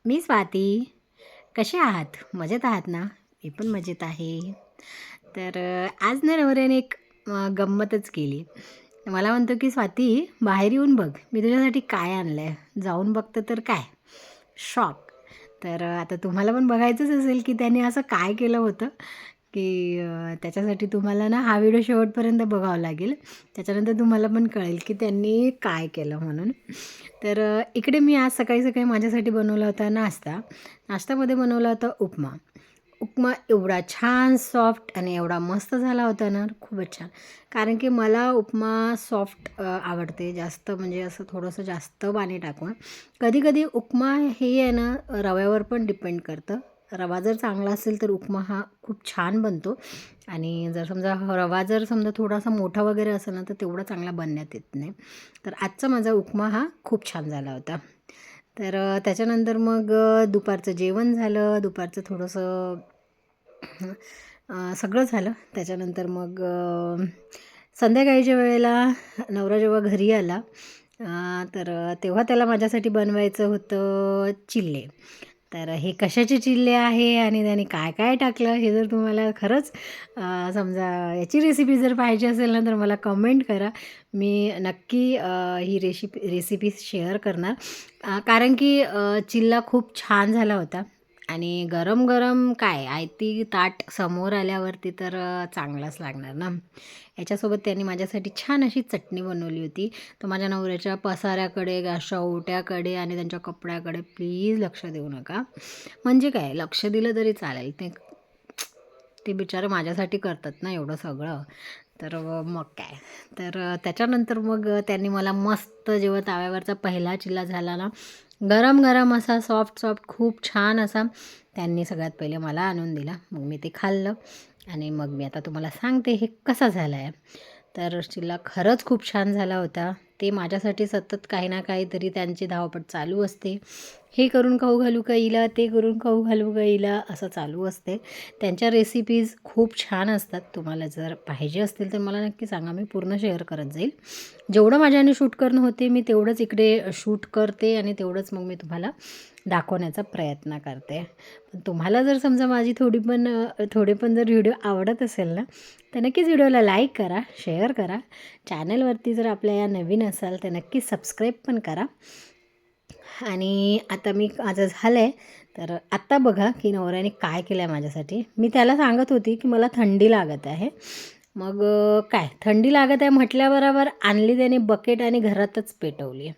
मी स्वाती. कसे आहात? मजेत आहात ना? मी पण मजेत आहे. तर आज ना नवऱ्याने एक गंमतच केली. मला म्हणतो की "स्वाती, बाहेर येऊन बघ, मी तुझ्यासाठी काय आणलं आहे." जाऊन बघतं तर काय, शॉक. तर आता तुम्हाला पण बघायचंच असेल की त्याने असं काय केलं होतं, की त्याच्यासाठी तुम्हाला ना हा व्हिडिओ शेवटपर्यंत बघावा लागेल. त्याच्यानंतर तुम्हाला पण कळेल की त्यांनी काय केलं म्हणून. तर इकडे मी आज सकाळी-सकाळी माझ्यासाठी बनवला होता नाश्ता. नाश्त्यामध्ये बनवला होता उपमा. उपमा एवढा छान सॉफ्ट आणि एवढा मस्त झाला होता ना, खूपच छान. कारण की मला उपमा सॉफ्ट आवडते जास्त, म्हणजे असं थोडंसं जास्त पाणी टाकून. कधी-कधी उपमा हे आहे ना रव्यावर पण डिपेंड करतं. रवा जर चांगला असेल तर उपमा हा खूप छान बनतो आणि जर समजा रवा जर समजा थोडासा मोठा वगैरे असेल ना, तर तेवढा चांगला बनण्यात येत नाही. तर आजचा माझा उपमा हा खूप छान झाला होता. तर त्याच्यानंतर मग दुपारचं जेवण झालं. दुपारचं थोडंसं सगळं झालं. त्याच्यानंतर मग संध्याकाळच्या वेळेला नवरा जेव्हा घरी आला तर तेव्हा त्याला माझ्यासाठी बनवायचं होतं चिल्ले. तर हे कशाचे चिल्ले आहे आणि त्याने काय काय टाकलं हे जर तुम्हाला खरंच समजा याची रेसिपी जर पाहिजे असेल ना, तर मला कमेंट करा. मी नक्की ही रेसिपी शेअर करणार. कारण की चिल्ला खूप छान झाला होता आणि गरम-गरम काय आयती ताट समोर आल्यावरती तर चांगलाच लागणार ना. याच्यासोबत त्यांनी माझ्यासाठी छान अशी चटणी बनवली होती. तर माझ्या नवऱ्याच्या पसाऱ्याकडे, अशा ओट्याकडे आणि त्यांच्या कपड्याकडे प्लीज लक्ष देऊ नका. म्हणजे काय, लक्ष दिलं तरी चालेल. ते ते बिचारे माझ्यासाठी करतात ना एवढं सगळं. तर मग काय. तर त्याच्यानंतर मग त्यांनी मला मस्त जेव्हा ताव्यावरचा पहिला चिल्ला झाला ना, गरम-गरम असा सॉफ्ट-सॉफ्ट खूप छान असा त्यांनी सगळ्यात पहिले मला आणून दिला. मग मी ते खाल्लं आणि मग मी आता तुम्हाला सांगते हे कसा झाला आहे. तर चिल्ला खरंच खूप छान झाला होता. ते माझ्यासाठी सतत काही ना काहीतरी त्यांची धावपळ चालू असते. हे करून खाऊ घालू का हिला, ते करून खाऊ घालू का हिला, असं चालू असते. त्यांच्या रेसिपीज खूप छान असतात. तुम्हाला जर पाहिजे असतील तर मला नक्की सांगा. मी पूर्ण शेअर करत जाईल. जेवढं माझ्याने शूट करणं होते मी तेवढंच इकडे शूट करते आणि तेवढंच मग मी तुम्हाला दाखवण्याचा प्रयत्न करते. पण तुम्हाला जर समजा माझी थोडे पण जर व्हिडिओ आवडत असेल ना, तर नक्कीच व्हिडिओला लाईक करा, शेअर करा. चॅनलवरती जर आपल्या या नवीन असाल तर नक्की सबस्क्राईब पण करा. आणि आता मी माझं झालं आहे. तर आत्ता बघा की नवऱ्याने काय केलं आहे माझ्यासाठी. मी त्याला सांगत होती की मला थंडी लागत आहे. मग काय थंडी लागत आहे म्हटल्याबरोबर आणली त्याने बकेट आणि घरातच पेटवली.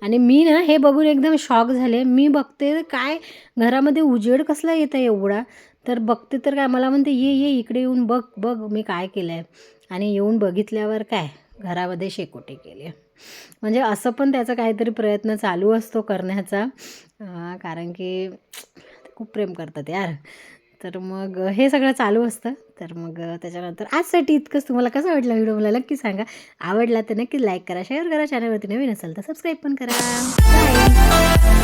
आणि मी ना हे बघून एकदम शॉक झाले. मी बघते काय घरामध्ये उजेड कसला येत आहे एवढा. तर बघते तर काय मला म्हणते, "ये, ये इकडे येऊन बघ, बघ मी काय केलं आहे." आणि येऊन बघितल्यावर काय घरामध्ये शेकोटी केली. म्हणजे असं पण त्याचा काहीतरी प्रयत्न चालू असतो करण्याचा. कारण की खूप प्रेम करतात यार. तर मग हे सगळं चालू असतं. तर मग त्याच्यानंतर आजसाठी इतकंच. तुम्हाला कसा वाटला व्हिडिओ मला नक्की सांगा. आवडला तर नक्की लाईक करा, शेअर करा. चॅनलवरती नवीन असाल तर सबस्क्राईब पण करा. बाय.